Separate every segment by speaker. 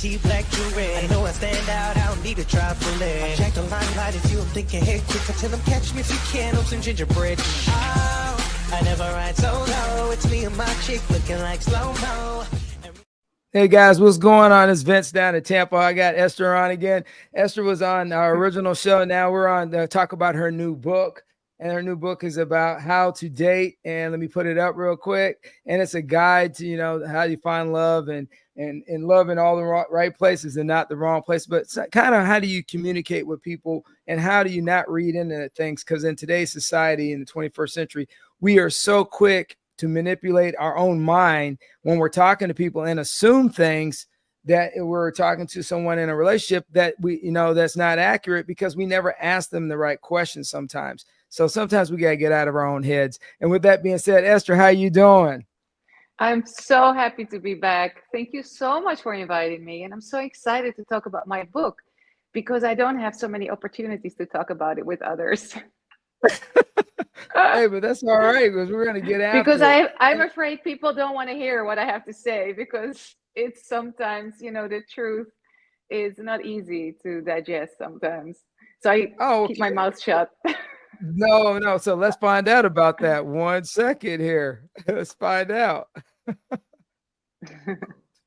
Speaker 1: Sarphatie black jewelry. I know I stand out, I don't need to try fully. I jack the limelight, it's you, I'm thinking head quick. I tell them catch me if you can on some gingerbread. Oh, I never ride solo, it's me and my chick looking like slow-mo.
Speaker 2: Hey guys, what's going on? It's Vince down in Tampa. I got Esther on again. Esther was on our original show. Now we're on to talk about her new book. And her new book is about how to date. And let me put it up real quick. And it's a guide to, you know, how you find love and love in all the right places and not the wrong place. But kind of how do you communicate with people and how do you not read into things? Because in today's society, in the 21st century, we are so quick to manipulate our own mind when we're talking to people and assume things that we're talking to someone in a relationship that we, you know, that's not accurate because we never ask them the right questions sometimes. So sometimes we got to get out of our own heads. And with that being said, Esther, how you doing?
Speaker 3: I'm so happy to be back. Thank you so much for inviting me. And I'm so excited to talk about my book because I don't have so many opportunities to talk about it with others.
Speaker 2: Hey, but that's all right because we're going to get after
Speaker 3: because
Speaker 2: it.
Speaker 3: I'm afraid people don't want to hear what I have to say because it's sometimes, you know, the truth is not easy to digest sometimes. So I keep my mouth shut.
Speaker 2: No. So let's find out about that. 1 second here. Let's find out.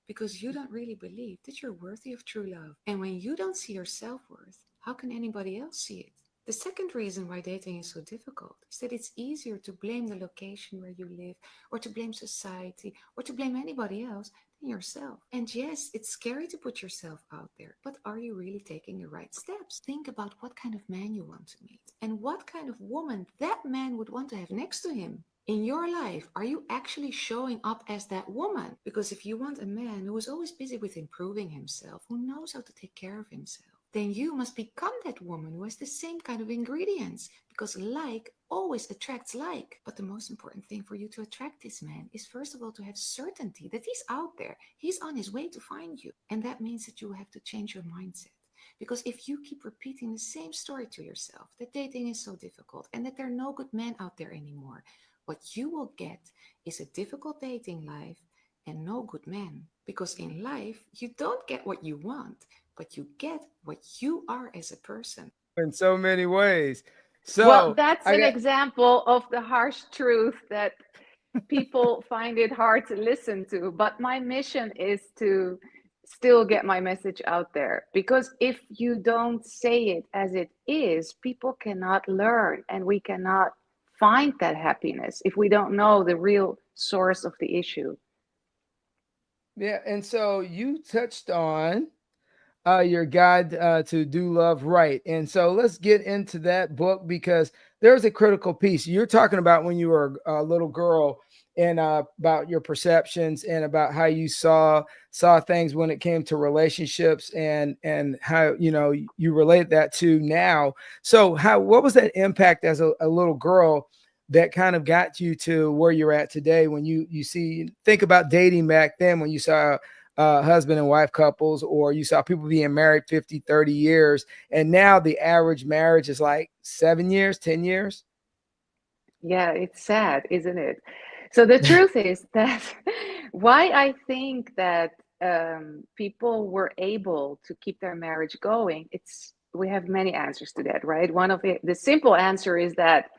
Speaker 4: Because you don't really believe that you're worthy of true love. And when you don't see your self-worth, how can anybody else see it? The second reason why dating is so difficult is that it's easier to blame the location where you live or to blame society or to blame anybody else than yourself. And yes, it's scary to put yourself out there, but are you really taking the right steps? Think about what kind of man you want to meet and what kind of woman that man would want to have next to him. In your life, are you actually showing up as that woman? Because if you want a man who is always busy with improving himself, who knows how to take care of himself, then you must become that woman who has the same kind of ingredients, because like always attracts like. But the most important thing for you to attract this man is first of all to have certainty that he's out there, he's on his way to find you. And that means that you have to change your mindset. Because if you keep repeating the same story to yourself, that dating is so difficult and that there are no good men out there anymore, what you will get is a difficult dating life and no good men. Because in life, you don't get what you want, but you get what you are as a person.
Speaker 2: In so many ways. So
Speaker 3: well, that's an example of the harsh truth that people find it hard to listen to. But my mission is to still get my message out there. Because if you don't say it as it is, people cannot learn and we cannot find that happiness if we don't know the real source of the issue.
Speaker 2: Yeah. And so you touched on your guide to do love right. And so let's get into that book because there's a critical piece. You're talking about when you were a little girl and about your perceptions and about how you saw things when it came to relationships and how, you know, you relate that to now. So what was that impact as a little girl that kind of got you to where you're at today when you think about dating back then when you saw husband and wife couples, or you saw people being married 50, 30 years. And now the average marriage is like 7 years, 10 years.
Speaker 3: Yeah, it's sad, isn't it? So the truth is that why I think that people were able to keep their marriage going, we have many answers to that, right? One of the simple answer is that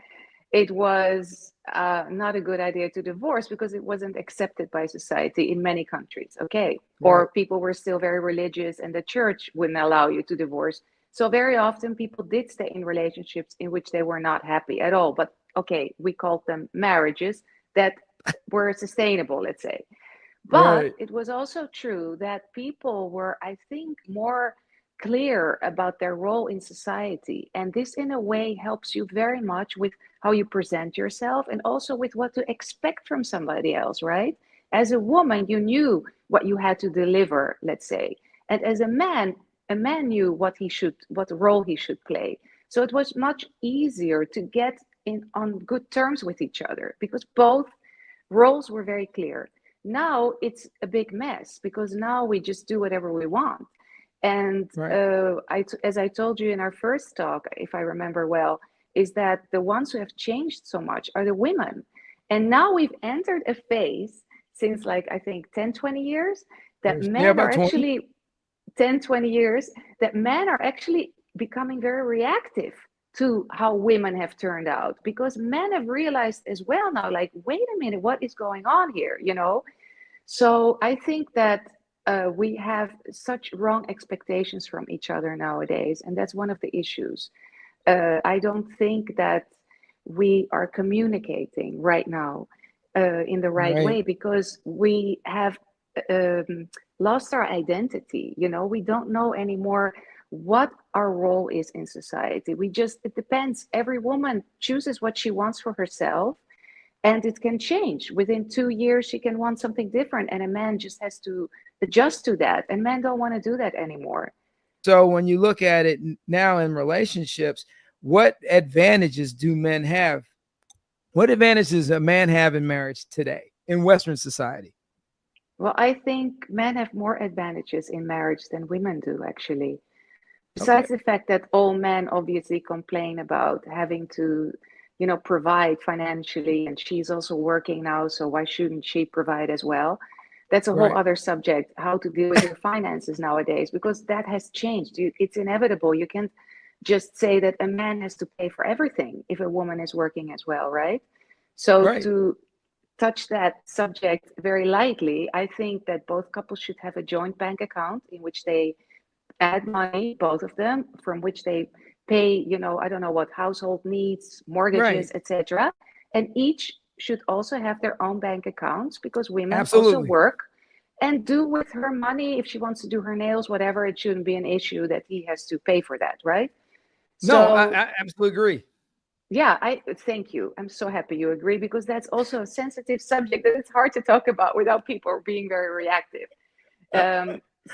Speaker 3: it was not a good idea to divorce because it wasn't accepted by society in many countries, okay? Right. Or people were still very religious and the church wouldn't allow you to divorce. So very often people did stay in relationships in which they were not happy at all. But okay, we called them marriages that were sustainable, let's say. But right. It was also true that people were, I think, more clear about their role in society. And this in a way helps you very much with how you present yourself and also with what to expect from somebody else, right? As a woman, you knew what you had to deliver, let's say. And as a man knew what role he should play. So it was much easier to get on good terms with each other because both roles were very clear. Now it's a big mess because now we just do whatever we want. And right. As I told you in our first talk, if I remember well, is that the ones who have changed so much are the women. And now we've entered a phase since like, I think 10, 20 years that men are actually, 10, 20 years, that men are actually becoming very reactive to how women have turned out, because men have realized as well now, like, wait a minute, what is going on here, you know? So I think that we have such wrong expectations from each other nowadays, and that's one of the issues. I don't think that we are communicating right now in the right way, because we have lost our identity. You know, we don't know anymore what our role is in society. It depends. Every woman chooses what she wants for herself, and it can change. Within 2 years, she can want something different, and a man just has to adjust to that. And men don't want to do that anymore.
Speaker 2: So when you look at it now in relationships, what advantages do men have? What advantages does a man have in marriage today in Western society?
Speaker 3: Well, I think men have more advantages in marriage than women do, actually. Besides the fact that all men obviously complain about having to, you know, provide financially, and she's also working now, so why shouldn't she provide as well? That's a whole other subject, how to deal with your finances nowadays, because that has changed. It's inevitable. You can't just say that a man has to pay for everything if a woman is working as well, right? So to touch that subject very lightly, I think that both couples should have a joint bank account in which they add money, both of them, from which they pay, you know, I don't know what, household needs, mortgages, etc. And each should also have their own bank accounts, because women also work and do with her money. If she wants to do her nails, whatever, it shouldn't be an issue that he has to pay for that, right?
Speaker 2: No, I absolutely agree.
Speaker 3: Yeah, I thank you. I'm so happy you agree, because that's also a sensitive subject that it's hard to talk about without people being very reactive.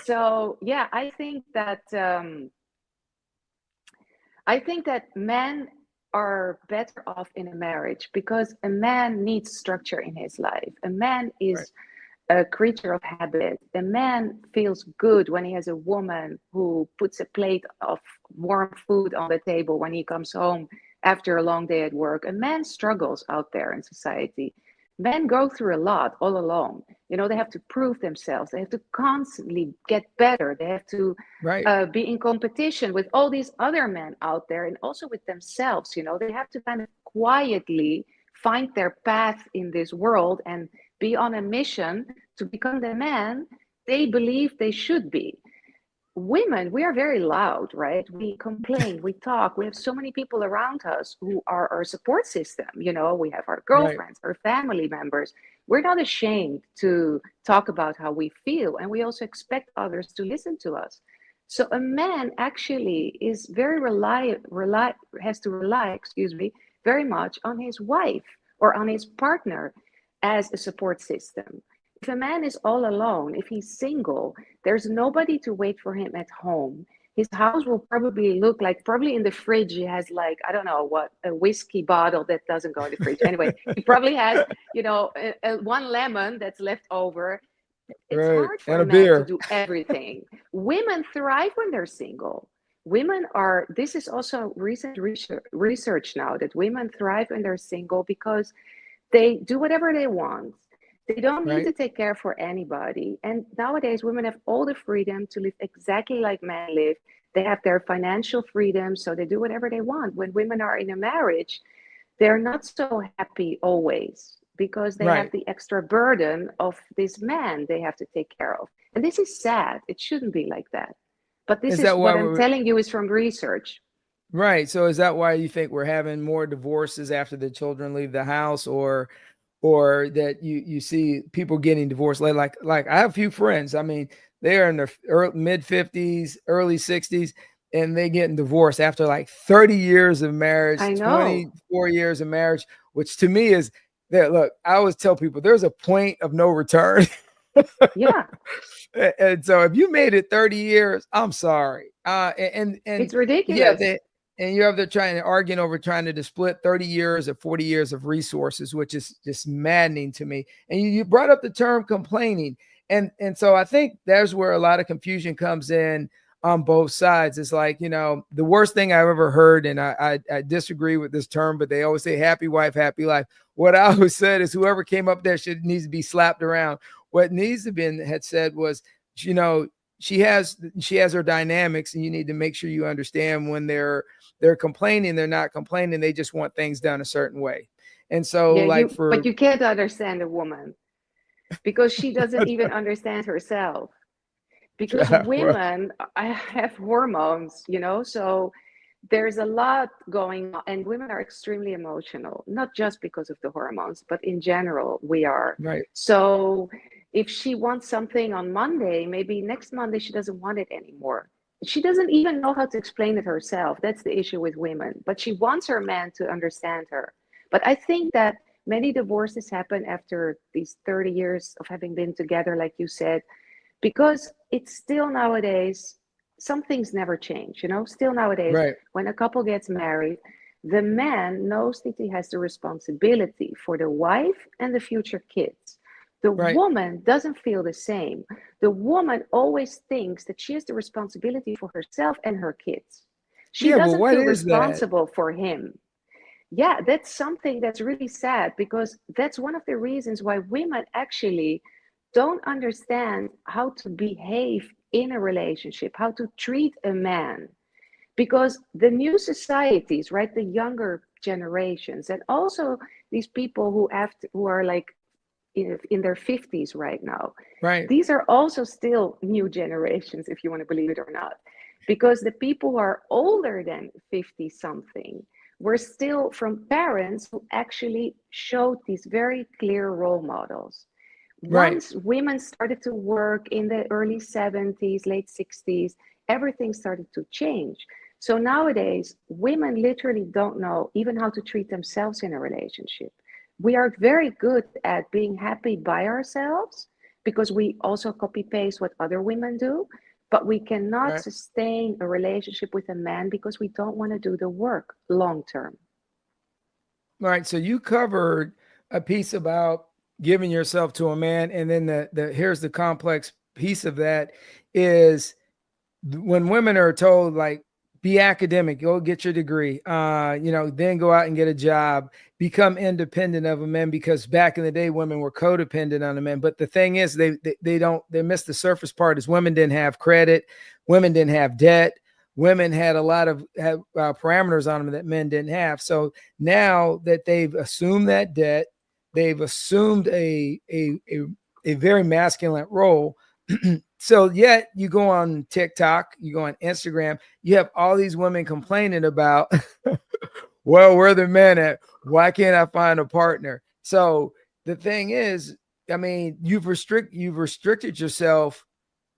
Speaker 3: So yeah, I think that men are better off in a marriage, because a man needs structure in his life. A man is a creature of habit. A man feels good when he has a woman who puts a plate of warm food on the table when he comes home after a long day at work. A man struggles out there in society. Men go through a lot all alone. You know, they have to prove themselves. They have to constantly get better. They have to be in competition with all these other men out there, and also with themselves. You know, they have to kind of quietly find their path in this world and be on a mission to become the man they believe they should be. Women, we are very loud, right? We complain, we talk. We have so many people around us who are our support system. You know, we have our girlfriends, our family members. We're not ashamed to talk about how we feel, and we also expect others to listen to us. So a man actually is very has to rely, very much on his wife or on his partner as a support system. If a man is all alone, if he's single, there's nobody to wait for him at home. His house will probably look like, probably in the fridge, he has like, I don't know what, a whiskey bottle that doesn't go in the fridge. Anyway, he probably has, you know, one lemon that's left over. It's hard for a man to do everything. Women thrive when they're single. This is also recent research now, that women thrive when they're single because they do whatever they want. They don't need to take care for anybody. And nowadays, women have all the freedom to live exactly like men live. They have their financial freedom, so they do whatever they want. When women are in a marriage, they're not so happy always, because they have the extra burden of this man they have to take care of. And this is sad. It shouldn't be like that. But this is what I'm telling you is from research.
Speaker 2: Right. So is that why you think we're having more divorces after the children leave the house, or that you see people getting divorced? Like I have a few friends. I mean, they are in their mid 50s, early 60s, and they getting divorced after like 30 years of marriage, 24 years of marriage, which to me is that, look, I always tell people there's a point of no return.
Speaker 3: Yeah.
Speaker 2: And so if you made it 30 years, I'm sorry. And
Speaker 3: it's ridiculous.
Speaker 2: Yeah, and you're there trying to argue over trying to split 30 years or 40 years of resources, which is just maddening to me. And you brought up the term complaining. And so I think there's where a lot of confusion comes in on both sides. It's like, you know, the worst thing I've ever heard, and I disagree with this term, but they always say happy wife, happy life. What I always said is whoever came up there needs to be slapped around. What needs to be had said was, you know, she has her dynamics, and you need to make sure you understand when they're complaining, they're not complaining, they just want things done a certain way. And so
Speaker 3: Yeah,
Speaker 2: like
Speaker 3: but you can't understand a woman because she doesn't even understand herself. Because women have hormones, so there's a lot going on, and women are extremely emotional, not just because of the hormones, but in general, we are.
Speaker 2: Right.
Speaker 3: So if she wants something on Monday, maybe next Monday she doesn't want it anymore. She doesn't even know how to explain it herself. That's the issue with women. But she wants her man to understand her. But I think that many divorces happen after these 30 years of having been together, like you said, because it's still nowadays, some things never change, still nowadays,
Speaker 2: Right.
Speaker 3: when a couple gets married, the man knows that he has the responsibility for the wife and the future kids. The
Speaker 2: Right.
Speaker 3: woman doesn't feel the same. The woman always thinks that she has the responsibility for herself and her kids. She
Speaker 2: Yeah, but
Speaker 3: doesn't
Speaker 2: what
Speaker 3: feel
Speaker 2: is that?
Speaker 3: responsible for him. Yeah, that's something that's really sad, because that's one of the reasons why women actually don't understand how to behave in a relationship, how to treat a man. Because the new societies, right, the younger generations, and also these people who are like in their 50s right now,
Speaker 2: Right.
Speaker 3: these are also still new generations, if you want to believe it or not. Because the people who are older than 50 something were still from parents who actually showed these very clear role models.
Speaker 2: Right.
Speaker 3: Once women started to work in the early 70s, late 60s, everything started to change. So nowadays, women literally don't know even how to treat themselves in a relationship. We are very good at being happy by ourselves because we also copy paste what other women do, but we cannot
Speaker 2: Right.
Speaker 3: sustain a relationship with a man because we don't want to do the work long term.
Speaker 2: All right. So you covered a piece about giving yourself to a man, and then the here's the complex piece of that is when women are told, like, be academic, go get your degree, then go out and get a job, become independent of a man, because back in the day women were codependent on a man. But the thing is, they miss the surface part, is women didn't have credit, women didn't have debt, women had a lot of parameters on them that men didn't have. So now that they've assumed that debt, they've assumed a very masculine role. So yet you go on TikTok, you go on Instagram, you have all these women complaining about, well, where are the men at? Why can't I find a partner? So the thing is, I mean, you've restricted yourself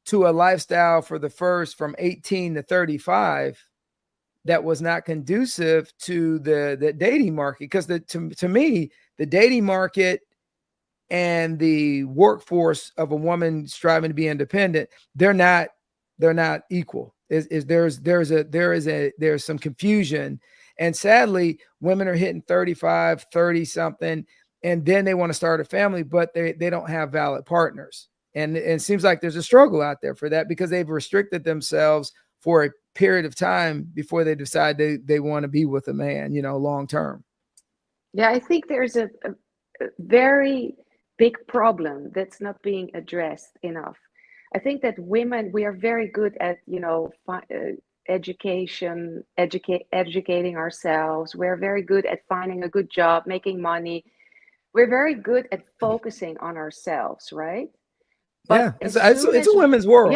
Speaker 2: to a lifestyle for the first from 18 to 35 that was not conducive to the dating market. Because to me, the dating market and the workforce of a woman striving to be independent, they're not equal. There's some confusion, and sadly women are hitting 35, 30 something, and then they want to start a family, but they don't have valid partners. And it seems like there's a struggle out there for that, because they've restricted themselves for a period of time before they decide they want to be with a man, long term.
Speaker 3: Yeah, I think there's a very big problem that's not being addressed enough. I think that women, we are very good at, educating ourselves. We're very good at finding a good job, making money. We're very good at focusing on ourselves, right? But
Speaker 2: Yeah, it's a women's world.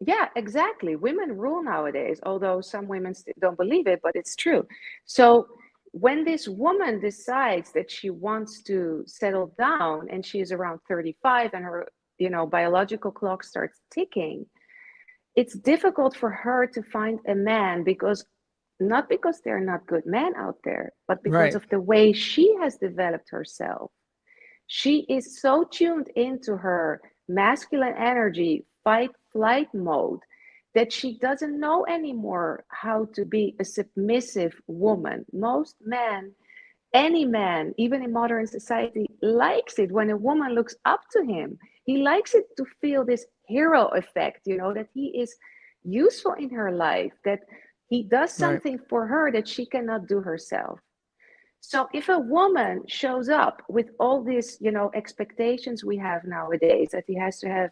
Speaker 3: Yeah, exactly. Women rule nowadays, although some women don't believe it, but it's true. So when this woman decides that she wants to settle down and she's around 35 and her, biological clock starts ticking, it's difficult for her to find a man, because not because there are not good men out there, but because
Speaker 2: Right.
Speaker 3: of the way she has developed herself. She is so tuned into her masculine energy, fight flight mode, that she doesn't know anymore how to be a submissive woman. Most men, any man, even in modern society, likes it when a woman looks up to him. He likes it to feel this hero effect, that he is useful in her life, that he does something for her that she cannot do herself. So if a woman shows up with all these, expectations we have nowadays, that he has to have,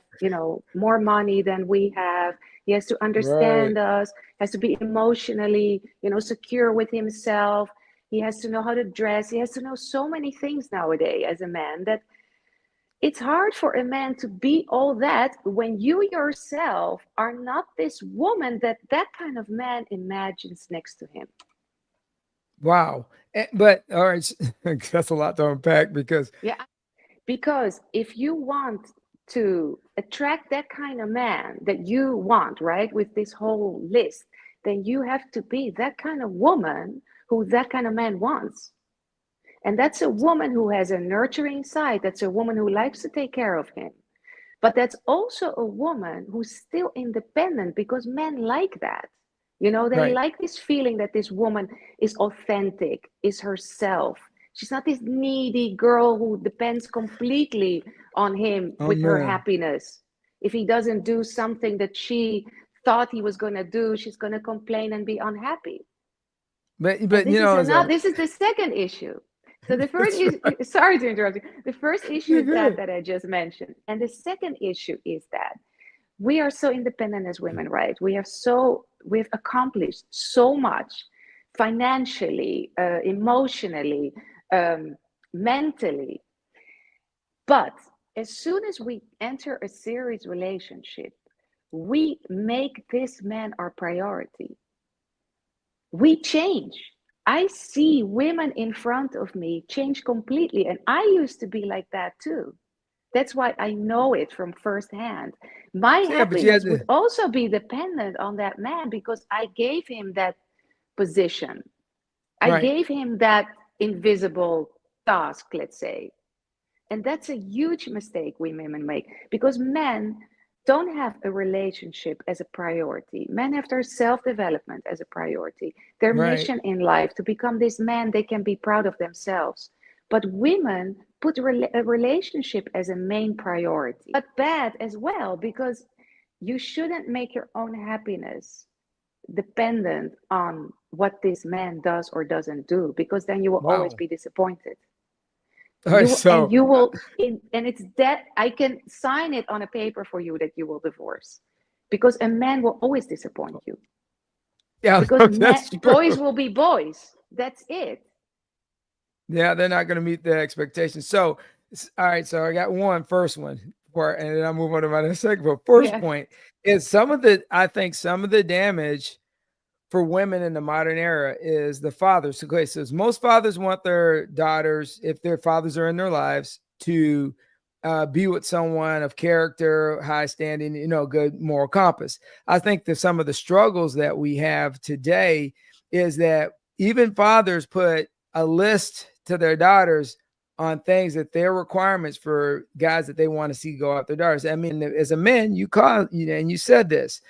Speaker 3: more money than we have, he has to
Speaker 2: Right.
Speaker 3: understand us, has to be emotionally, secure with himself, he has to know how to dress, he has to know so many things nowadays as a man, that it's hard for a man to be all that when you yourself are not this woman that that kind of man imagines next to him.
Speaker 2: Wow. But all right, that's a lot to unpack because
Speaker 3: Yeah, because if you want to attract that kind of man that you want, right, with this whole list, then you have to be that kind of woman who that kind of man wants. And that's a woman who has a nurturing side. That's a woman who likes to take care of him. But that's also a woman who's still independent, because men like that. They
Speaker 2: right.
Speaker 3: like this feeling that this woman is authentic, is herself. She's not this needy girl who depends completely on him
Speaker 2: Oh
Speaker 3: with her
Speaker 2: man.
Speaker 3: happiness. If he doesn't do something that she thought he was going to do, she's going to complain and be unhappy. And
Speaker 2: But
Speaker 3: this
Speaker 2: you
Speaker 3: is
Speaker 2: know, as a
Speaker 3: this is the second issue. So the first
Speaker 2: that's
Speaker 3: issue,
Speaker 2: right.
Speaker 3: sorry to interrupt you. The first issue
Speaker 2: You're
Speaker 3: is that
Speaker 2: good.
Speaker 3: that I just mentioned. And the second issue is that we are so independent as women, right? We've accomplished so much financially, emotionally, mentally. But as soon as we enter a serious relationship, we make this man our priority. We change. I see women in front of me change completely. And I used to be like that too. That's why I know it from firsthand. My
Speaker 2: Yeah, but you had
Speaker 3: happiness would
Speaker 2: to
Speaker 3: also be dependent on that man, because I gave him that position. I
Speaker 2: right.
Speaker 3: gave him that invisible task, let's say. And that's a huge mistake we women make, because men don't have a relationship as a priority. Men have their self development as a priority, their
Speaker 2: Right.
Speaker 3: mission in life to become this man they can be proud of themselves. But women put a relationship as a main priority, but bad as well, because you shouldn't make your own happiness dependent on what this man does or doesn't do, because then you will always
Speaker 2: Wow.
Speaker 3: be disappointed.
Speaker 2: All right, so
Speaker 3: You will, and it's that I can sign it on a paper for you that you will divorce, because a man will always disappoint you,
Speaker 2: yeah,
Speaker 3: because
Speaker 2: that's
Speaker 3: boys
Speaker 2: true.
Speaker 3: will be boys. That's it.
Speaker 2: Yeah, they're not going to meet the expectations. So, all right. So I got first one, and then I'll move on to my next second. But first
Speaker 3: Yeah.
Speaker 2: point is I think some of the damage for women in the modern era is the fathers. Okay, so most fathers want their daughters, if their fathers are in their lives, to be with someone of character, high standing, good moral compass. I think that some of the struggles that we have today is that even fathers put a list to their daughters on things that their requirements for guys that they want to see go out their daughters. I mean, as a man, and you said this,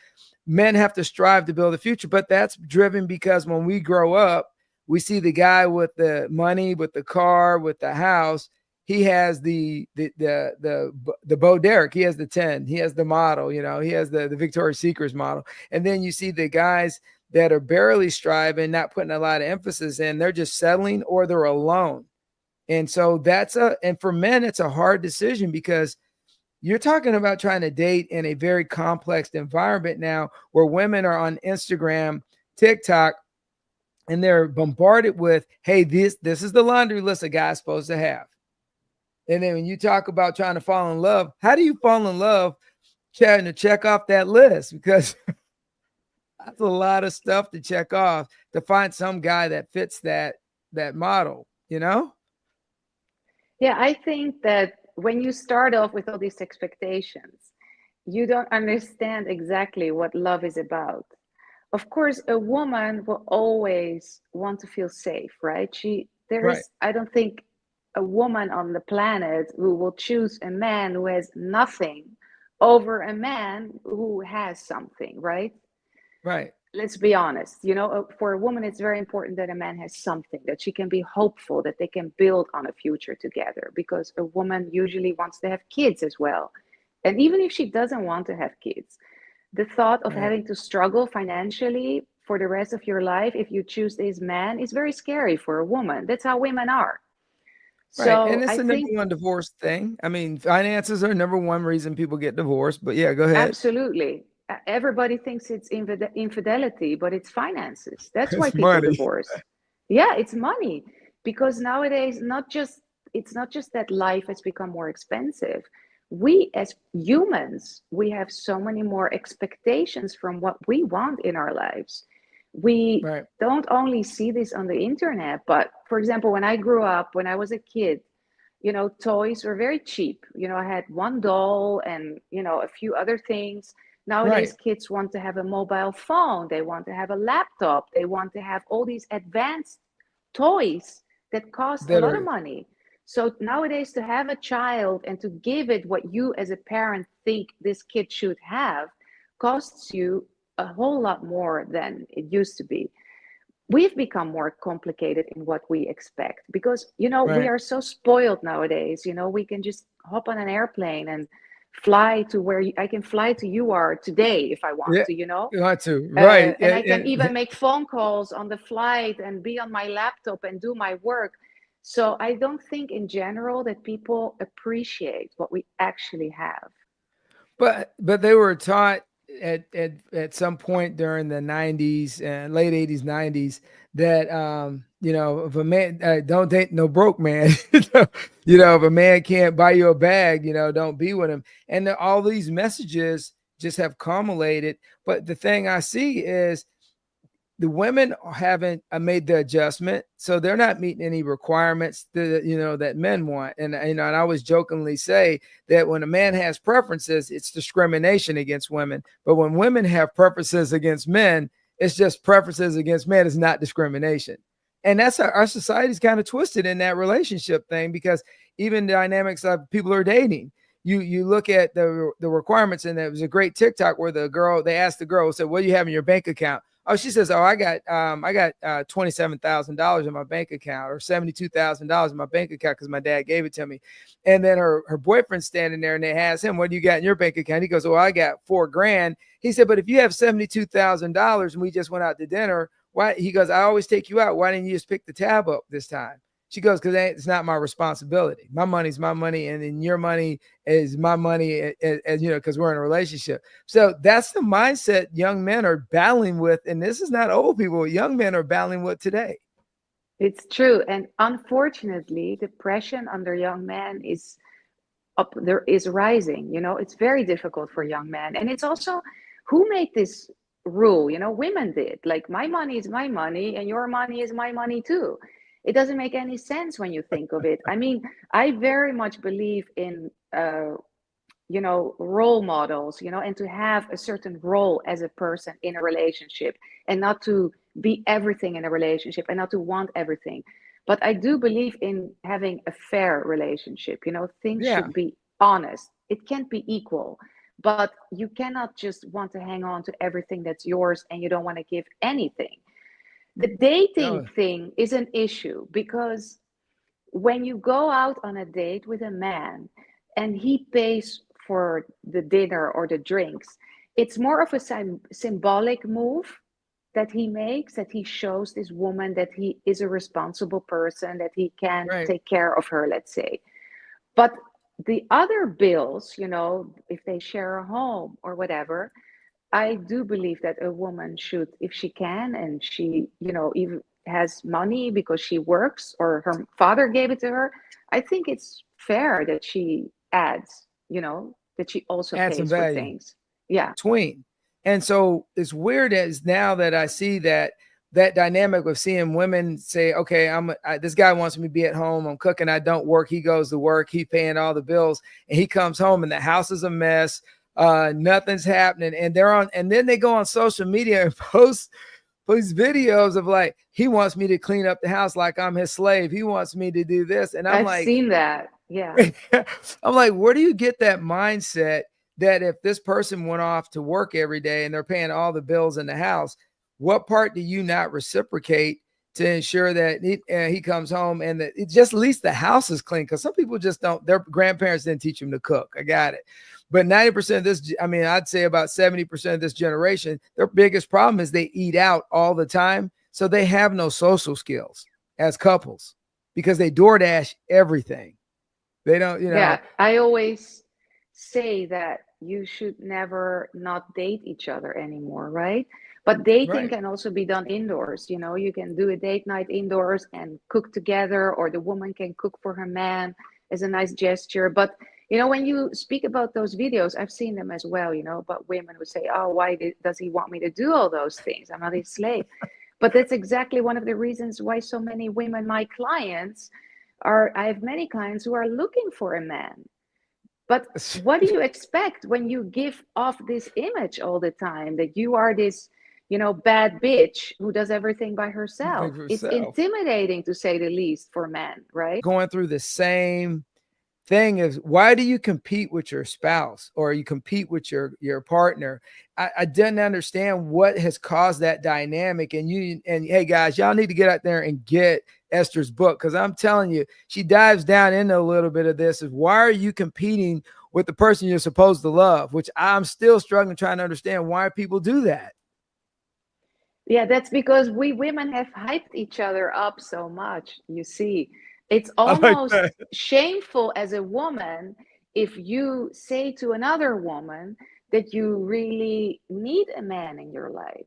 Speaker 2: men have to strive to build a future, but that's driven because when we grow up, we see the guy with the money, with the car, with the house. He has the Bo Derek. He has the 10. He has the model. He has the Victoria's Secret model. And then you see the guys that are barely striving, not putting a lot of emphasis in. They're just settling, or they're alone. And so and for men, it's a hard decision, because you're talking about trying to date in a very complex environment now, where women are on Instagram, TikTok, and they're bombarded with, hey, this is the laundry list a guy's supposed to have. And then when you talk about trying to fall in love, how do you fall in love trying to check off that list? Because that's a lot of stuff to check off to find some guy that fits that model,
Speaker 3: Yeah, I think that when you start off with all these expectations, you don't understand exactly what love is about. Of course, a woman will always want to feel safe, right?
Speaker 2: Right.
Speaker 3: I don't think a woman on the planet who will choose a man who has nothing over a man who has something, right?
Speaker 2: Right.
Speaker 3: Let's be honest. For a woman, it's very important that a man has something, that she can be hopeful, that they can build on a future together, because a woman usually wants to have kids as well. And even if she doesn't want to have kids, the thought of
Speaker 2: Right.
Speaker 3: having to struggle financially for the rest of your life if you choose this man is very scary for a woman. That's how women are.
Speaker 2: Right. And
Speaker 3: So
Speaker 2: it's
Speaker 3: I
Speaker 2: the number
Speaker 3: think
Speaker 2: one divorce thing. I mean, finances are number one reason people get divorced. But yeah, go ahead.
Speaker 3: absolutely everybody thinks it's infidelity, but it's finances. That's why
Speaker 2: It's
Speaker 3: people
Speaker 2: money.
Speaker 3: divorce. Yeah, it's money. Because nowadays, it's not just that life has become more expensive. We as humans, we have so many more expectations from what we want in our lives. We
Speaker 2: Right.
Speaker 3: don't only see this on the internet, but for example, when I grew up, when I was a kid, toys were very cheap. I had one doll and, a few other things. Nowadays,
Speaker 2: Right.
Speaker 3: kids want to have a mobile phone. They want to have a laptop. They want to have all these advanced toys that cost a
Speaker 2: That
Speaker 3: lot of
Speaker 2: are
Speaker 3: money. So nowadays, to have a child and to give it what you as a parent think this kid should have costs you a whole lot more than it used to be. We've become more complicated in what we expect because we
Speaker 2: right.
Speaker 3: are so spoiled nowadays. We can just hop on an airplane and fly to where I can fly to you are today if I want
Speaker 2: Yeah.
Speaker 3: to.
Speaker 2: You want to. Right.
Speaker 3: And I can even make phone calls on the flight and be on my laptop and do my work. So I don't think in general that people appreciate what we actually have.
Speaker 2: But they were taught at some point during the 90s and late 80s 90s that if a man don't date no broke man. If a man can't buy you a bag, don't be with him. And all these messages just have accumulated. But the thing I see is the women haven't made the adjustment, so they're not meeting any requirements that men want. And and I always jokingly say that when a man has preferences, it's discrimination against women. But when women have preferences against men, it's just preferences against men. It's not discrimination. And that's how our society's kind of twisted in that relationship thing, because even dynamics of people are dating. You look at the requirements, and there was a great TikTok where they asked the girl, said, "What do you have in your bank account?" Oh, she says, "Oh, I got $27,000 in my bank account, or $72,000 in my bank account because my dad gave it to me." And then her boyfriend's standing there, and they ask him, "What do you got in your bank account?" He goes, "Well, I got $4,000." He said, "But if you have $72,000 and we just went out to dinner, why?" He goes, "I always take you out. Why didn't you just pick the tab up this time?" She goes, "Because it's not my responsibility. My money's my money, and then your money is my money, as because we're in a relationship." So that's the mindset young men are battling with, and this is not old people. Young men are battling with today.
Speaker 3: It's true. And unfortunately, depression under young men is rising. It's very difficult for young men. And it's also, who made this rule? Women did. Like, my money is my money and your money is my money too. It doesn't make any sense when you think of it. I mean, I very much believe in role models, and to have a certain role as a person in a relationship, and not to be everything in a relationship and not to want everything. But I do believe in having a fair relationship. Things
Speaker 2: Yeah.
Speaker 3: should be honest. It can't be equal, but you cannot just want to hang on to everything that's yours and you don't want to give anything. The dating
Speaker 2: No.
Speaker 3: thing is an issue because when you go out on a date with a man and he pays for the dinner or the drinks, it's more of a symbolic move that he makes, that he shows this woman that he is a responsible person, that he can
Speaker 2: Right.
Speaker 3: take care of her, let's say. But the other bills, if they share a home or whatever, I do believe that a woman should, if she can, and she, even has money because she works or her father gave it to her, I think it's fair that she adds, that she also
Speaker 2: Add some
Speaker 3: pays for
Speaker 2: value.
Speaker 3: things. Yeah.
Speaker 2: Tween. And so it's weird as now that I see that dynamic of seeing women say, "Okay, this guy wants me to be at home. I'm cooking. I don't work. He goes to work. He paying all the bills, and he comes home and the house is a mess. Nothing's happening." And then they go on social media and post videos of like, he wants me to clean up the house like I'm his slave. He wants me to do this. And I'm
Speaker 3: I've
Speaker 2: like,
Speaker 3: seen that. Yeah.
Speaker 2: I'm like, where do you get that mindset that if this person went off to work every day and they're paying all the bills in the house, what part do you not reciprocate to ensure that he comes home and that it just at least the house is clean. Because some people just don't, their grandparents didn't teach them to cook. I got it. But 90% of this, I mean, I'd say about 70% of this generation, their biggest problem is they eat out all the time. So they have no social skills as couples because they DoorDash everything. They don't, you know.
Speaker 3: Yeah, I always say that you should never not date each other anymore, right? But dating
Speaker 2: Right.
Speaker 3: can also be done indoors. You know, you can do a date night indoors and cook together, or the woman can cook for her man as a nice gesture. But, you know, when you speak about those videos, I've seen them as well, you know, but women would say, oh, why does he want me to do all those things? I'm not his slave. But that's exactly one of the reasons why so many women, my clients, I have many clients who are looking for a man. But what do you expect when you give off this image all the time that you are this, you know, bad bitch who does everything by herself? It's intimidating, to say the least, for men, right?
Speaker 2: Going through the same thing is, why do you compete with your spouse or you compete with your partner? I didn't understand what has caused that dynamic. And hey guys, y'all need to get out there and get Esther's book, because I'm telling you, she dives down into a little bit of this. Is why are you competing with the person you're supposed to love? Which I'm still struggling trying to understand why people do that.
Speaker 3: Yeah, that's because we women have hyped each other up so much. You see, it's almost shameful as a woman if you say to another woman that you really need a man in your life,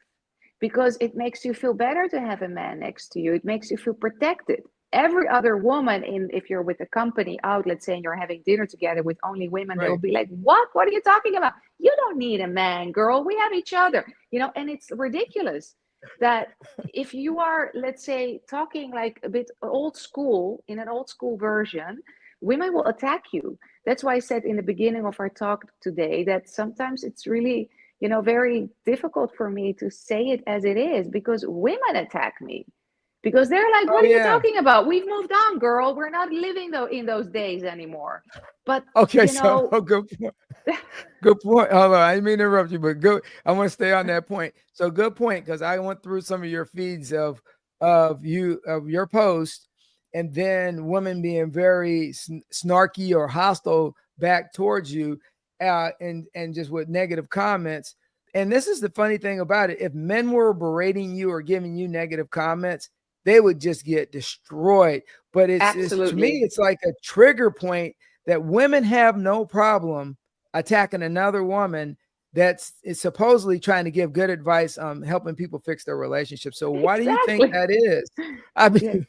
Speaker 3: because it makes you feel better to have a man next to you. It makes you feel protected. Every other woman, if you're with a company out, let's say, and you're having dinner together with only women, they'll be like, what are you talking about? You don't need a man, girl. We have each other, you know. And it's ridiculous that if you are, let's say, talking like a bit old school, in an old school version, women will attack you. That's why I said in the beginning of our talk today that sometimes it's really, you know, very difficult for me to say it as it is, because women attack me, because they're like, what are you talking about? We've moved on, girl. We're not living in those days anymore. But
Speaker 2: okay,
Speaker 3: you know,
Speaker 2: so good point. Good point. Hold on, I didn't mean to interrupt you, but good. I want to stay on that point. So good point, because I went through some of your feeds of your post, and then women being very snarky or hostile back towards you, and just with negative comments. And this is the funny thing about it: if men were berating you or giving you negative comments, they would just get destroyed. But it's to me, it's like a trigger point that women have no problem attacking another woman that's supposedly trying to give good advice on helping people fix their relationships. So why do you think that is? I mean,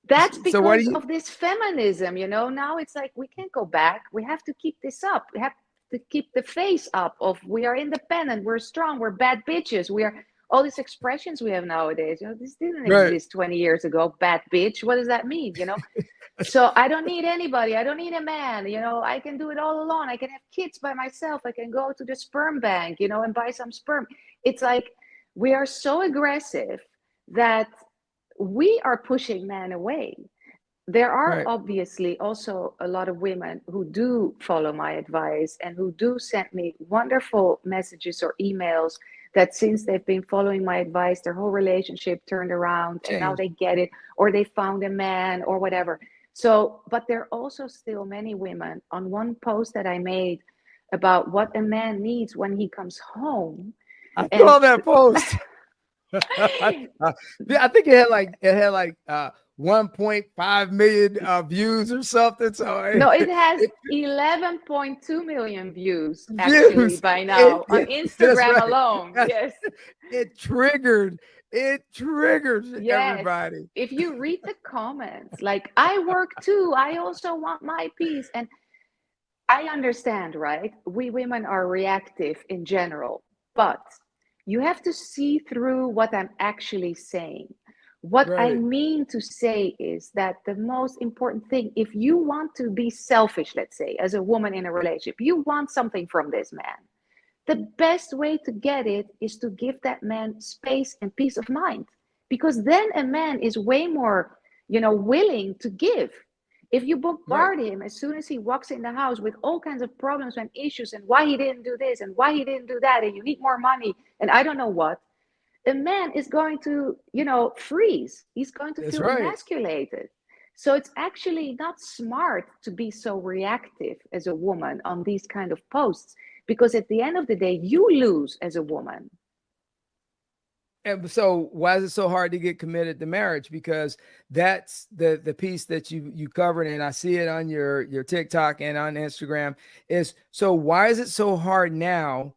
Speaker 3: that's because of this feminism, you know. Now it's like, we can't go back. We have to keep this up. We have to keep the face up of, we are independent, we're strong, we're bad bitches, we are all these expressions we have nowadays. You know, this didn't exist 20 years ago. Bad bitch, what does that mean? You know. So I don't need anybody. I don't need a man. You know, I can do it all alone. I can have kids by myself. I can go to the sperm bank, you know, and buy some sperm. It's like, we are so aggressive that we are pushing men away. There are obviously also a lot of women who do follow my advice and who do send me wonderful messages or emails that since they've been following my advice, their whole relationship turned around and now they get it, or they found a man or whatever. So, but there are also still many women. On one post that I made about what a man needs when he comes home.
Speaker 2: I saw that post. I think it had like 1.5 million views or something. So
Speaker 3: no, it has 11.2 million views actually by now on Instagram alone. Yes,
Speaker 2: it triggered everybody.
Speaker 3: If you read the comments, like, I work too, I also want my piece. And I understand, right? We women are reactive in general, but you have to see through what I'm actually saying. What I mean to say is that the most important thing, if you want to be selfish, let's say, as a woman in a relationship, you want something from this man. The best way to get it is to give that man space and peace of mind, because then a man is way more, you know, willing to give. If you bombard him as soon as he walks in the house with all kinds of problems and issues and why he didn't do this and why he didn't do that and you need more money and I don't know what, a man is going to, freeze. He's going to
Speaker 2: That's
Speaker 3: feel
Speaker 2: right.
Speaker 3: emasculated. So it's actually not smart to be so reactive as a woman on these kind of posts, because at the end of the day, you lose as a woman.
Speaker 2: And so why is it so hard to get committed to marriage? Because that's the piece that you covered, and I see it on your TikTok and on Instagram, is so why is it so hard now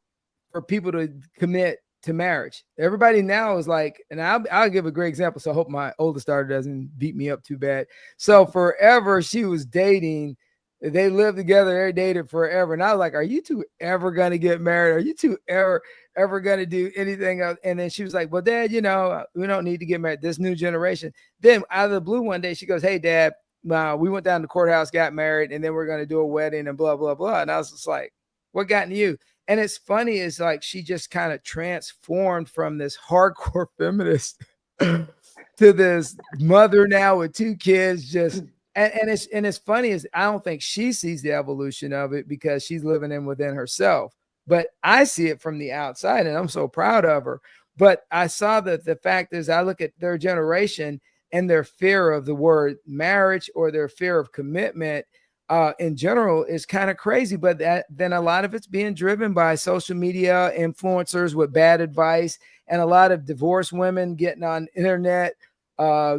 Speaker 2: for people to commit to marriage? Everybody now is like, and I'll give a great example. So I hope my oldest daughter doesn't beat me up too bad. So forever she was dating. They lived together. They dated forever. And I was like, are you two ever going to get married? Are you two ever going to do anything else? And then she was like, well, Dad, we don't need to get married. This new generation. Then out of the blue one day, she goes, hey, Dad, we went down to the courthouse, got married, and then we're going to do a wedding and blah, blah, blah. And I was just like, what got into you? And it's funny, is like she just kind of transformed from this hardcore feminist to this mother now with 2 kids, just and it's funny is I don't think she sees the evolution of it because she's living within herself. But I see it from the outside, and I'm so proud of her. But I saw that the fact is I look at their generation and their fear of the word marriage or their fear of commitment in general is kind of crazy. But then a lot of it's being driven by social media influencers with bad advice, and a lot of divorced women getting on internet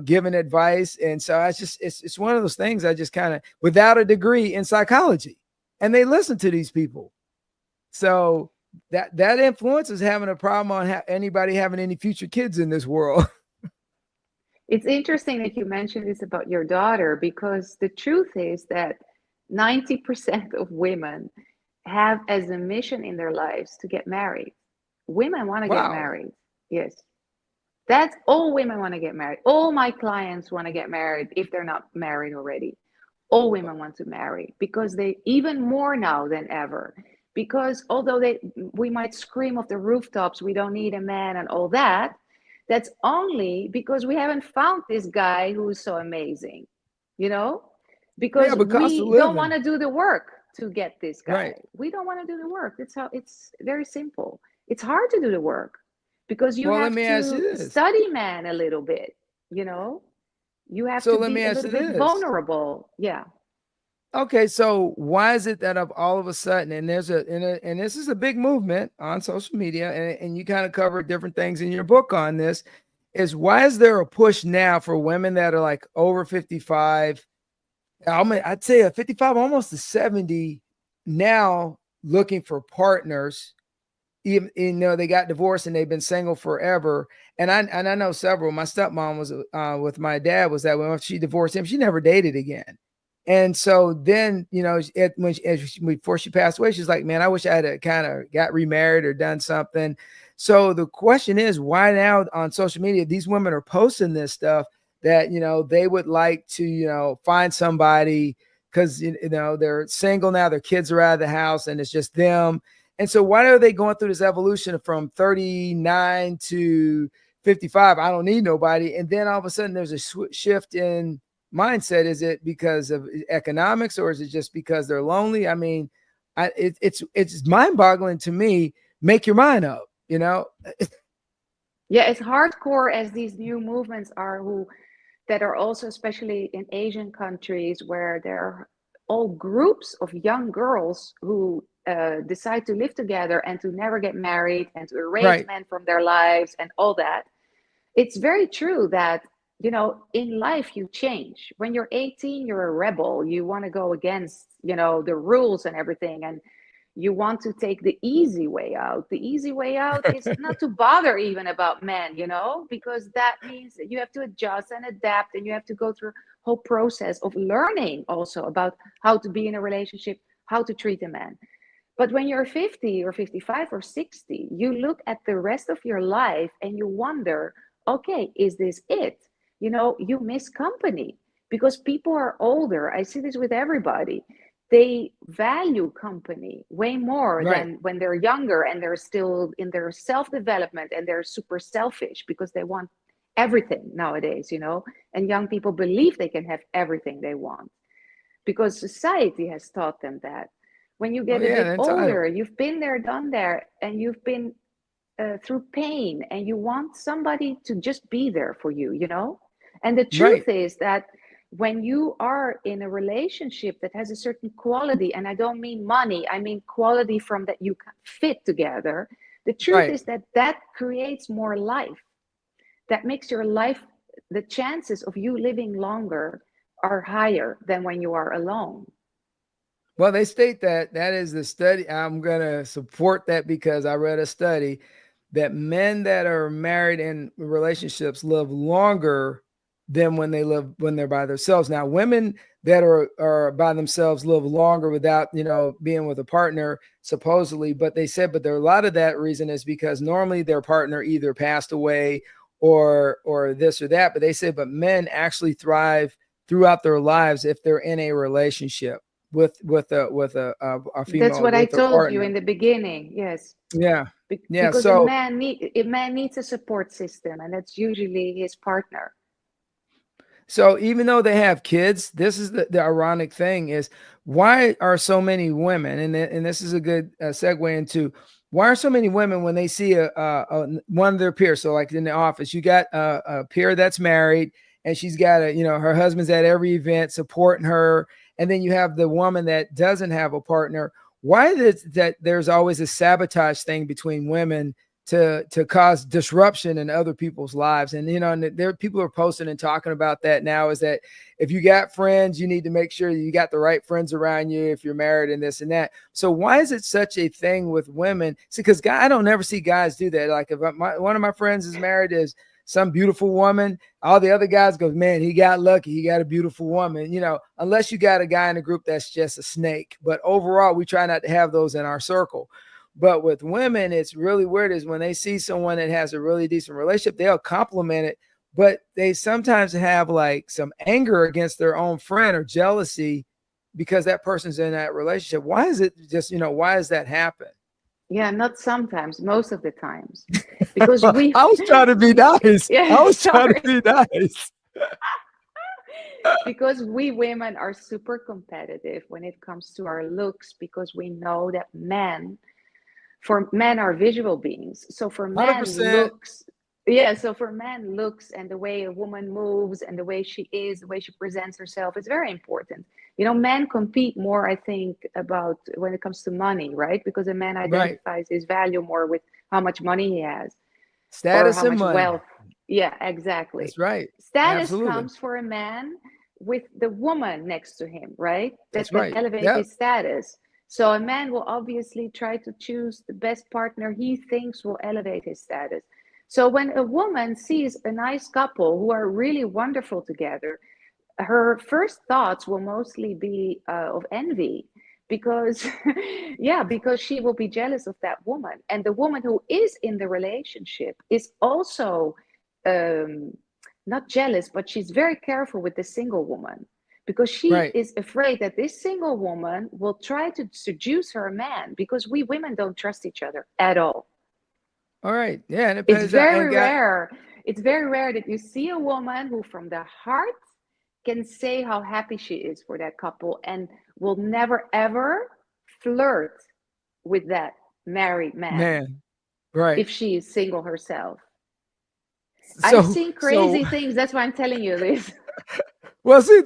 Speaker 2: giving advice. And so it's one of those things I just kind of, without a degree in psychology, and they listen to these people. So that influence is having a problem on anybody having any future kids in this world.
Speaker 3: It's interesting that you mentioned this about your daughter, because the truth is that 90% of women have as a mission in their lives to get married. Women want to get married. Yes. That's all women want to get married. All my clients want to get married if they're not married already. All women want to marry, because they even more now than ever. Because although we might scream off the rooftops, we don't need a man and all that, that's only because we haven't found this guy who is so amazing, because we don't want to do the work to get this guy. Right. We don't want to do the work. It's very simple. It's hard to do the work because you have to study man a little bit, You have to be a little bit vulnerable. Yeah.
Speaker 2: Okay, so why is it that all of a sudden, and and this is a big movement on social media, and you kind of cover different things in your book on this, is why is there a push now for women that are like over 55? I'd say a 55, almost to 70 now, looking for partners. Even they got divorced and they've been single forever. And I know several. My stepmom was with my dad, was that when she divorced him, she never dated again. And so then, before she passed away, she's like, man, I wish I had kind of got remarried or done something. So the question is, why now on social media, these women are posting this stuff that, they would like to, find somebody because, they're single now, their kids are out of the house and it's just them. And so why are they going through this evolution from 39 to 55? I don't need nobody. And then all of a sudden there's a shift in mindset. Is it because of economics, or is it just because they're lonely? I mean, it's mind-boggling to me. Make your mind up, Yeah,
Speaker 3: it's hardcore as these new movements are, that are also, especially in Asian countries, where there are all groups of young girls who decide to live together and to never get married and to erase men from their lives and all that. It's very true that in life you change. When you're 18, you're a rebel. You want to go against, the rules and everything. And you want to take the easy way out. The easy way out is not to bother even about men, because that means that you have to adjust and adapt, and you have to go through a whole process of learning also about how to be in a relationship, how to treat a man. But when you're 50 or 55 or 60, you look at the rest of your life and you wonder, okay, is this it? You miss company because people are older. I see this with everybody. They value company way more than when they're younger and they're still in their self-development, and they're super selfish because they want everything nowadays, and young people believe they can have everything they want because society has taught them that. When you get a bit older, you've been there, done there, and you've been through pain, and you want somebody to just be there for you, you know? And the
Speaker 2: Right.
Speaker 3: truth is that when you are in a relationship that has a certain quality, and I don't mean money, I mean quality from that you fit together, the truth
Speaker 2: Right.
Speaker 3: is that that creates more life. That makes your life, the chances of you living longer are higher than when you are alone.
Speaker 2: Well, they state that that is the study. I'm going to support that because I read a study that men that are married in relationships live longer than when they're by themselves. Now, women that are by themselves live longer without, being with a partner, supposedly. But they said, but there are a lot of that reason is because normally their partner either passed away or this or that. But they said, but men actually thrive throughout their lives if they're in a relationship with a
Speaker 3: That's
Speaker 2: female,
Speaker 3: what I
Speaker 2: with a
Speaker 3: told you in
Speaker 2: partner.
Speaker 3: the beginning. Yes.
Speaker 2: Yeah. Yeah.
Speaker 3: Because a
Speaker 2: So
Speaker 3: man needs a support system, and that's usually his partner.
Speaker 2: even though they have kids, this is the ironic thing is why are so many women, and this is a good segue into why are so many women when they see a one of their peers, so like in the office, you got a peer that's married and she's got her husband's at every event supporting her, and then you have the woman that doesn't have a partner. Why is it that there's always a sabotage thing between women to cause disruption in other people's lives? And and there people are posting and talking about that now, is that if you got friends, you need to make sure you got the right friends around you if you're married and this and that. So why is it such a thing with women? See, because I don't never see guys do that. Like if one of my friends is married, is some beautiful woman, all the other guys go, man, he got lucky, he got a beautiful woman, unless you got a guy in a group that's just a snake. But overall, we try not to have those in our circle. But with women, it's really weird is when they see someone that has a really decent relationship, they'll compliment it, but they sometimes have like some anger against their own friend or jealousy because that person's in that relationship. Why is it just, why does that happen?
Speaker 3: Yeah, not sometimes, most of the times. Because
Speaker 2: I was trying to be nice.
Speaker 3: Yeah,
Speaker 2: I was trying
Speaker 3: sorry.
Speaker 2: to be nice.
Speaker 3: Because we women are super competitive when it comes to our looks, because we know that men are visual beings. So for men
Speaker 2: 100%.
Speaker 3: looks and the way a woman moves and the way she is, the way she presents herself is very important. Men compete more, I think, about when it comes to money, right? Because a man identifies his value more with how much money he has, or
Speaker 2: Status
Speaker 3: how
Speaker 2: and
Speaker 3: much
Speaker 2: money.
Speaker 3: wealth. Yeah, exactly.
Speaker 2: That's right.
Speaker 3: Status
Speaker 2: Absolutely.
Speaker 3: comes for a man with the woman next to him, right?
Speaker 2: That's right.
Speaker 3: Elevate his status. So a man will obviously try to choose the best partner he thinks will elevate his status. So when a woman sees a nice couple who are really wonderful together, her first thoughts will mostly be of envy, because because she will be jealous of that woman. And the woman who is in the relationship is also not jealous, but she's very careful with the single woman, because she is afraid that this single woman will try to seduce her man, because we women don't trust each other at all.
Speaker 2: All right. Yeah. And
Speaker 3: it's very rare. It's very rare that you see a woman who from the heart can say how happy she is for that couple and will never ever flirt with that married man.
Speaker 2: Right.
Speaker 3: If she is single herself. I've seen crazy things. That's why I'm telling you this.
Speaker 2: Well, see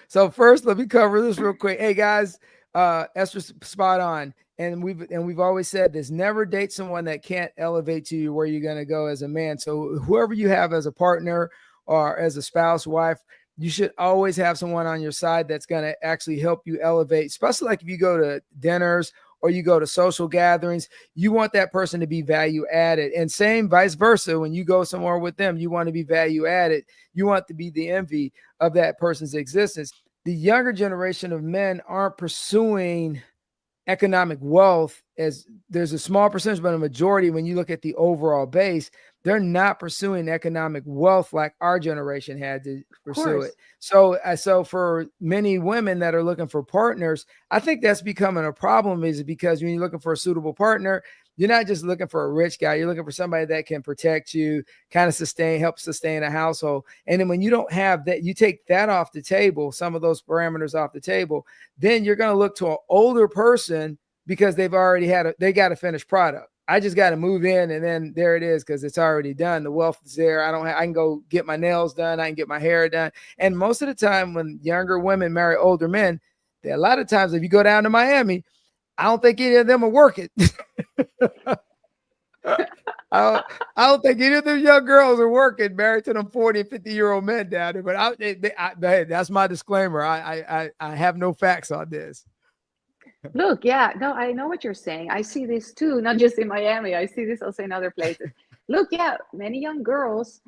Speaker 2: so first, let me cover this real quick. Hey guys, Esther's spot on. And we've always said this: never date someone that can't elevate you where you're going to go as a man. So whoever you have as a partner or as a spouse, wife, you should always have someone on your side that's going to actually help you elevate, especially like if you go to dinners or you go to social gatherings, you want that person to be value added. And same vice versa. When you go somewhere with them, you want to be value added. You want to be the envy of that person's existence. The younger generation of men aren't pursuing economic wealth, as there's a small percentage, but a majority, when you look at the overall base, they're not pursuing economic wealth like our generation had to pursue it. So for many women that are looking for partners, I think that's becoming a problem, is because when you're looking for a suitable partner, you're not just looking for a rich guy. You're looking for somebody that can protect you, kind of help sustain a household. And then when you don't have that, you take that off the table, some of those parameters off the table, then you're going to look to an older person because they've already they got a finished product. I just got to move in, and then there it is, because it's already done. The wealth is there. I can go get my nails done. I can get my hair done. And most of the time when younger women marry older men, a lot of times if you go down to Miami, I don't think any of them are working. I don't think any of them young girls are working, married to them 40 and 50-year-old men down there. But that's my disclaimer. I have no facts on this.
Speaker 3: Look, yeah, no, I know what you're saying. I see this too, not just in Miami. I see this also in other places. Look, yeah, many young girls,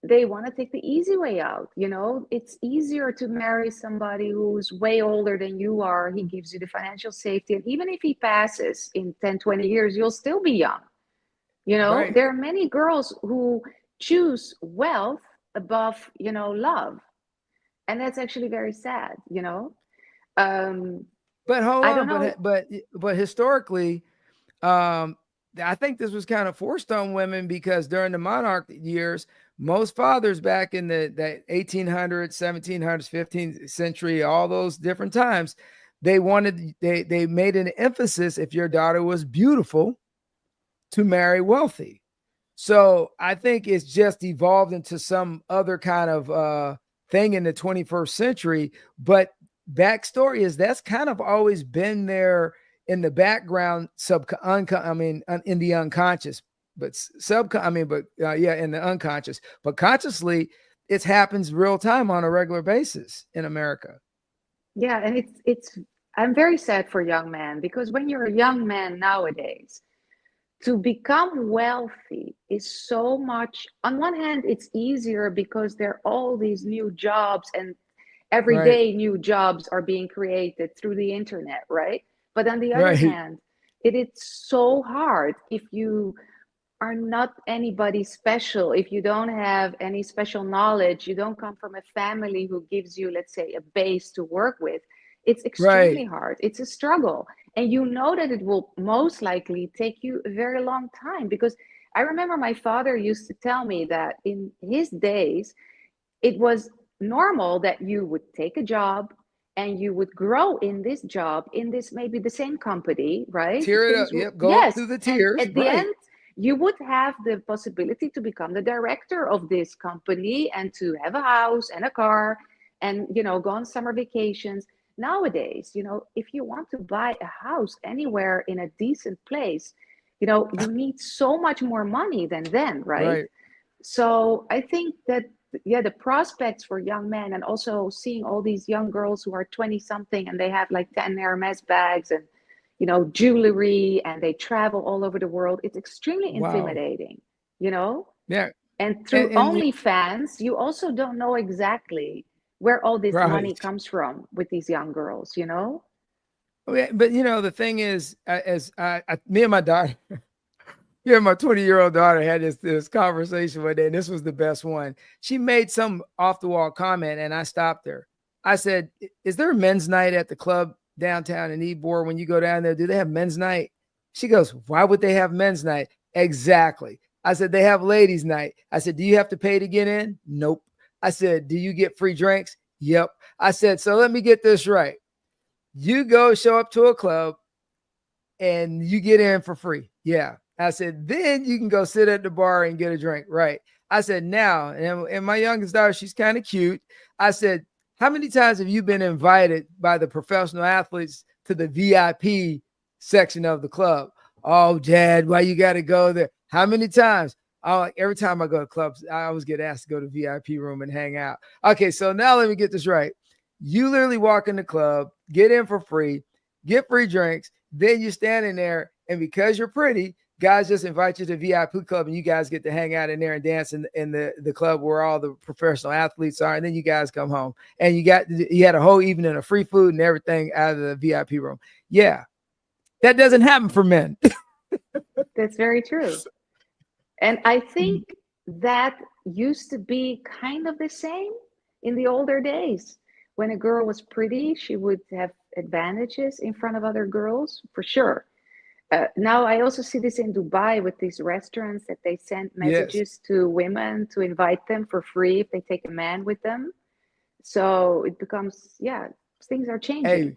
Speaker 3: they want to take the easy way out. You know, it's easier to marry somebody who's way older than you are. He gives you the financial safety. And even if he passes in 10, 20 years, you'll still be young. You know,
Speaker 2: Right.
Speaker 3: There are many girls who choose wealth above, love. And that's actually very sad,
Speaker 2: But hold
Speaker 3: I
Speaker 2: on,
Speaker 3: don't know.
Speaker 2: but historically, I think this was kind of forced on women, because during the monarch years, most fathers back in the 1800s, 1700s, 15th century, all those different times, they made an emphasis, if your daughter was beautiful, to marry wealthy. So I think it's just evolved into some other kind of thing in the 21st century. But backstory is that's kind of always been there in the background, in the unconscious, but in the unconscious, but consciously, it happens real time on a regular basis in America.
Speaker 3: Yeah, and I'm very sad for young men, because when you're a young man nowadays, to become wealthy is so much. On one hand, it's easier because there are all these new jobs, and every
Speaker 2: Right.
Speaker 3: day new jobs are being created through the internet, right? But on the other
Speaker 2: Right.
Speaker 3: hand, it is so hard if you are not anybody special, if you don't have any special knowledge, you don't come from a family who gives you, let's say, a base to work with. It's extremely hard. It's a struggle. And you know that it will most likely take you a very long time, because I remember my father used to tell me that in his days, it was normal that you would take a job and you would grow in this job, in this maybe the same company, right?
Speaker 2: Tear it up. Yep. Go through the tears.
Speaker 3: And at the end, you would have the possibility to become the director of this company and to have a house and a car and, go on summer vacations. Nowadays, if you want to buy a house anywhere in a decent place, you need so much more money than then, right? So I think that, the prospects for young men, and also seeing all these young girls who are 20 something and they have like 10 Hermes bags and, jewelry, and they travel all over the world. It's extremely intimidating,
Speaker 2: Yeah.
Speaker 3: And through OnlyFans, you also don't know exactly where all this money comes from with these young girls,
Speaker 2: But the thing is, me and my daughter, my 20-year-old daughter had this conversation one day, and this was the best one. She made some off the wall comment, and I stopped her. I said, "Is there a men's night at the club downtown in Ybor? When you go down there, do they have men's night?" She goes, "Why would they have men's night?" Exactly. I said, "They have ladies' night." I said, "Do you have to pay to get in?" Nope. I said, "Do you get free drinks?" Yep. I said, "So let me get this right. You go show up to a club and you get in for free." Yeah. I said, "Then you can go sit at the bar and get a drink." Right. I said, "Now," and my youngest daughter, she's kind of cute. I said, "How many times have you been invited by the professional athletes to the VIP section of the club?" "Oh, Dad, why you got to go there?" "How many times?" "Oh, every time I go to clubs, I always get asked to go to the VIP room and hang out." Okay, so now let me get this right. You literally walk in the club, get in for free, get free drinks, then you're standing there, and because you're pretty, guys just invite you to the VIP club, and you guys get to hang out in there and dance in the club where all the professional athletes are, and then you guys come home, and you had a whole evening of free food and everything out of the VIP room. Yeah, that doesn't happen for men.
Speaker 3: That's very true. And I think that used to be kind of the same in the older days. When a girl was pretty, she would have advantages in front of other girls, for sure. Now I also see this in Dubai with these restaurants that they send messages to women to invite them for free if they take a man with them. So it becomes, things are changing.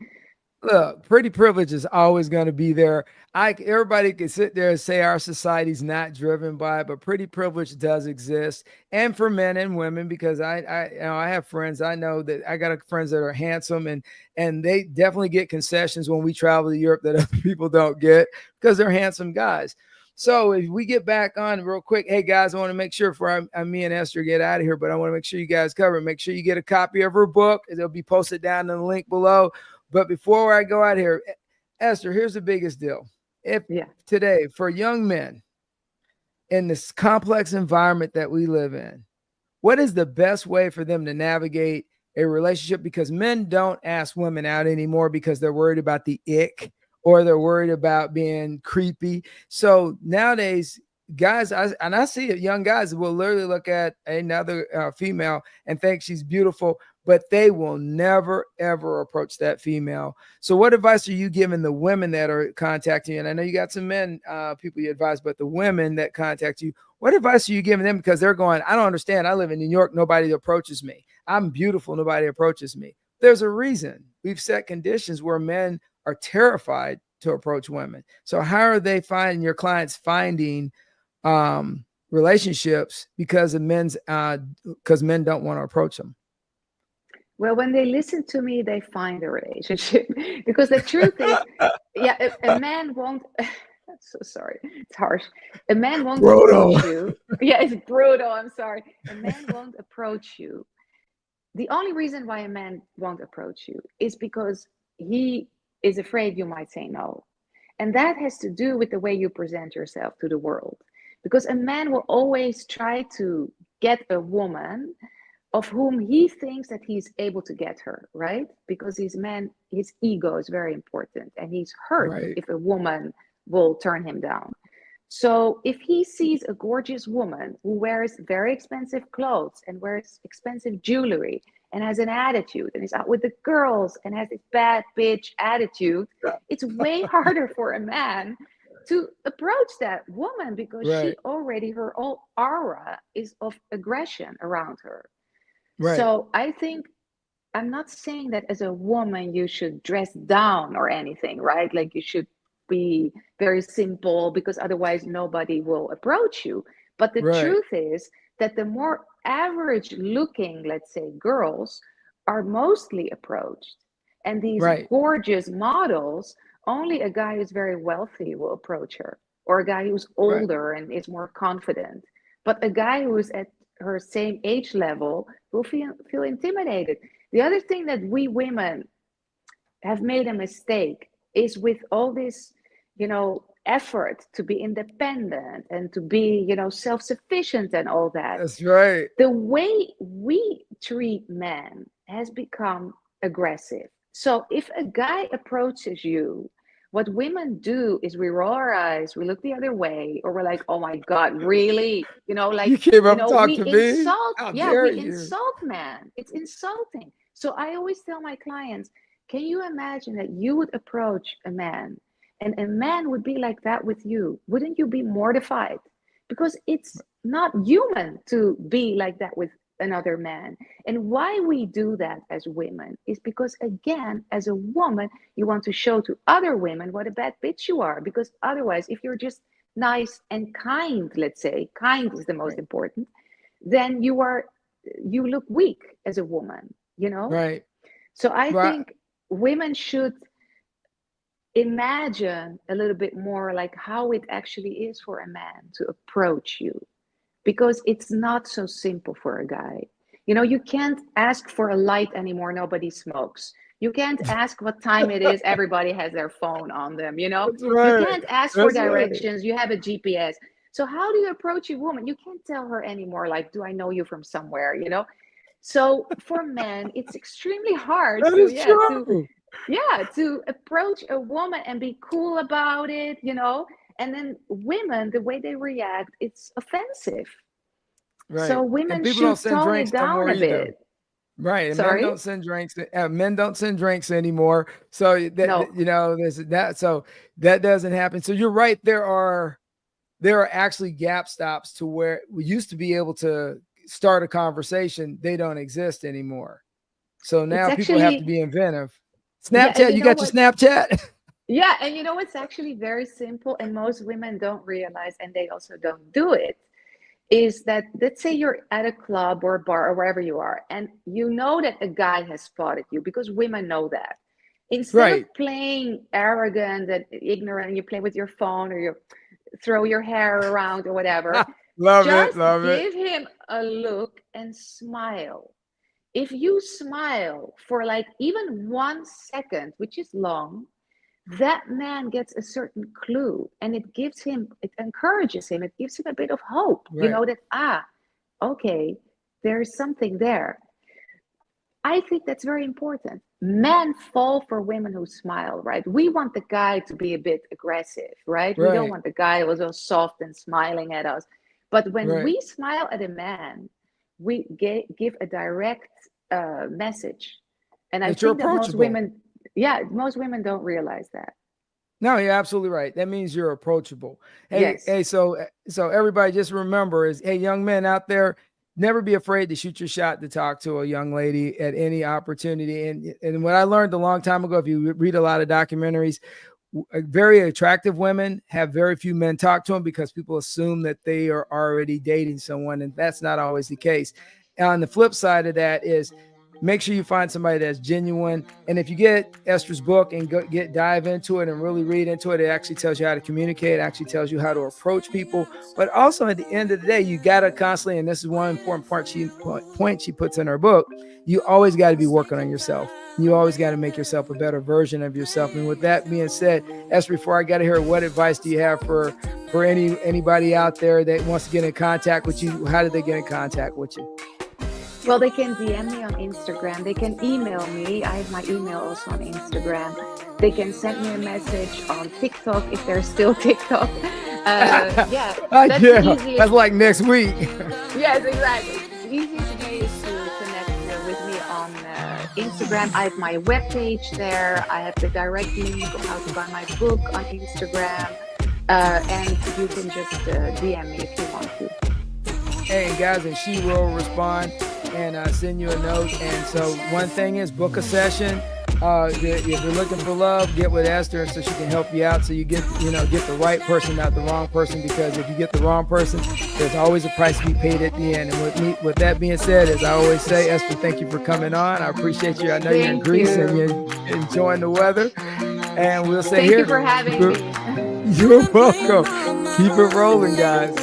Speaker 2: Look, pretty privilege is always going to be there. Everybody can sit there and say our society's not driven by it, but pretty privilege does exist, and for men and women. Because I have friends. I know that I got friends that are handsome, and they definitely get concessions when we travel to Europe that other people don't get because they're handsome guys. So if we get back on real quick, hey guys, I want to make sure before me and Esther get out of here, but I want to make sure you guys cover it. Make sure you get a copy of her book. It'll be posted down in the link below. But before I go out here, Esther, here's the biggest deal. If today, for young men in this complex environment that we live in, what is the best way for them to navigate a relationship? Because men don't ask women out anymore because they're worried about the ick or they're worried about being creepy. So nowadays, guys, I see it, young guys will literally look at another female and think she's beautiful, but they will never, ever approach that female. So what advice are you giving the women that are contacting you? And I know you got some men, people you advise, but the women that contact you, what advice are you giving them? Because they're going, I don't understand. I live in New York. Nobody approaches me. I'm beautiful. Nobody approaches me. There's a reason. We've set conditions where men are terrified to approach women. So how are they finding, your clients finding relationships because men don't want to approach them?
Speaker 3: Well, when they listen to me, they find a relationship. Because the truth is, a man won't. I'm so sorry. It's harsh. A man won't approach you. Yeah, it's brutal. I'm sorry. A man won't approach you. The only reason why a man won't approach you is because he is afraid you might say no. And that has to do with the way you present yourself to the world. Because a man will always try to get a woman of whom he thinks that he's able to get her, right? Because his ego is very important, and he's hurt if a woman will turn him down. So if he sees a gorgeous woman who wears very expensive clothes and wears expensive jewelry and has an attitude and is out with the girls and has this bad bitch attitude, it's way harder for a man to approach that woman because she already, her whole aura is of aggression around her. Right. So I think, I'm not saying that as a woman you should dress down or anything, right? Like you should be very simple because otherwise nobody will approach you. But the truth is that the more average looking, let's say, girls are mostly approached. And these gorgeous models, only a guy who's very wealthy will approach her, or a guy who's older and is more confident. But a guy who is at her same age level will feel intimidated. The other thing that we women have made a mistake is with all this, effort to be independent and to be, self-sufficient and all that.
Speaker 2: That's right.
Speaker 3: The way we treat men has become aggressive. So if a guy approaches you, what women do is we roll our eyes, we look the other way, or we're like, oh my God, really?
Speaker 2: You came up and talked to me?
Speaker 3: Insult, we insult man. It's insulting. So I always tell my clients, can you imagine that you would approach a man and a man would be like that with you? Wouldn't you be mortified? Because it's not human to be like that with another man. And why we do that as women is because, again, as a woman, you want to show to other women what a bad bitch you are. Because otherwise, if you're just nice and kind, let's say, kind is the most important, then you look weak as a woman, Right. So I think women should imagine a little bit more like how it actually is for a man to approach you. Because it's not so simple for a guy. You can't ask for a light anymore. Nobody smokes. You can't ask what time it is. Everybody has their phone on them, You can't ask for directions. You have a GPS. So how do you approach a woman? You can't tell her anymore, like, do I know you from somewhere, So for men, it's extremely hard to approach a woman and be cool about it, And then women, the way they react, it's offensive. Right. So women should tone it down a bit.
Speaker 2: Right. And men don't send drinks. Men don't send drinks anymore. So that, so that doesn't happen. So you're right. There are actually gap stops to where we used to be able to start a conversation. They don't exist anymore. So now people have to be inventive. Snapchat,
Speaker 3: Yeah,
Speaker 2: you got your Snapchat?
Speaker 3: Yeah, and you know what's actually very simple, and most women don't realize, and they also don't do it, is that let's say you're at a club or a bar or wherever you are, and you know that a guy has spotted you, because women know that. Instead
Speaker 2: Right.
Speaker 3: of playing arrogant and ignorant, and you play with your phone or you throw your hair around or whatever,
Speaker 2: Love
Speaker 3: just
Speaker 2: it. Love it.
Speaker 3: give him a look and smile. If you smile for like even 1 second, which is long, that man gets a certain clue, and it encourages him, it gives him a bit of hope.
Speaker 2: Right.
Speaker 3: You know that, okay, there's something there. I think that's very important. Men fall for women who smile, right? We want the guy to be a bit aggressive, right? We don't
Speaker 2: Right.
Speaker 3: want the guy who was all soft and smiling at us. But when
Speaker 2: Right.
Speaker 3: we smile at a man, we give a direct message. And I
Speaker 2: That you're
Speaker 3: think that most
Speaker 2: approachable.
Speaker 3: women don't realize that.
Speaker 2: No, you're absolutely right. That means you're approachable. Hey,
Speaker 3: Yes.
Speaker 2: so everybody just remember hey, young men out there, never be afraid to shoot your shot to talk to a young lady at any opportunity. And what I learned a long time ago, if you read a lot of documentaries, very attractive women have very few men talk to them because people assume that they are already dating someone, and that's not always the case. On the flip side of that is, make sure you find somebody that's genuine. And if you get Esther's book and dive into it and really read into it, it actually tells you how to communicate, it actually tells you how to approach people. But also at the end of the day, you got to constantly, and this is one important point she puts in her book, you always got to be working on yourself. You always got to make yourself a better version of yourself. And with that being said, Esther, before I got to hear, what advice do you have for anybody out there that wants to get in contact with you? How do they get in contact with you?
Speaker 3: Well, they can DM me on Instagram. They can email me. I have my email also on Instagram. They can send me a message on TikTok if there's still TikTok. That's easy.
Speaker 2: That's like next week.
Speaker 3: Yes, exactly. The easiest way is to connect with me on Instagram. I have my webpage there. I have the direct link on how to buy my book on Instagram. And you can just DM me if you want to.
Speaker 2: Hey, guys, and she will respond and send you a note. And so one thing is, book a session. If you're looking for love, get with Esther so she can help you out, so you get the right person, not the wrong person, because if you get the wrong person, there's always a price to be paid at the end. And with that being said, as I always say, Esther, thank you for coming on. I appreciate you. I know you're in Greece and you're enjoying the weather. And we'll say
Speaker 3: Thank you for having me.
Speaker 2: You're welcome. Keep it rolling, guys.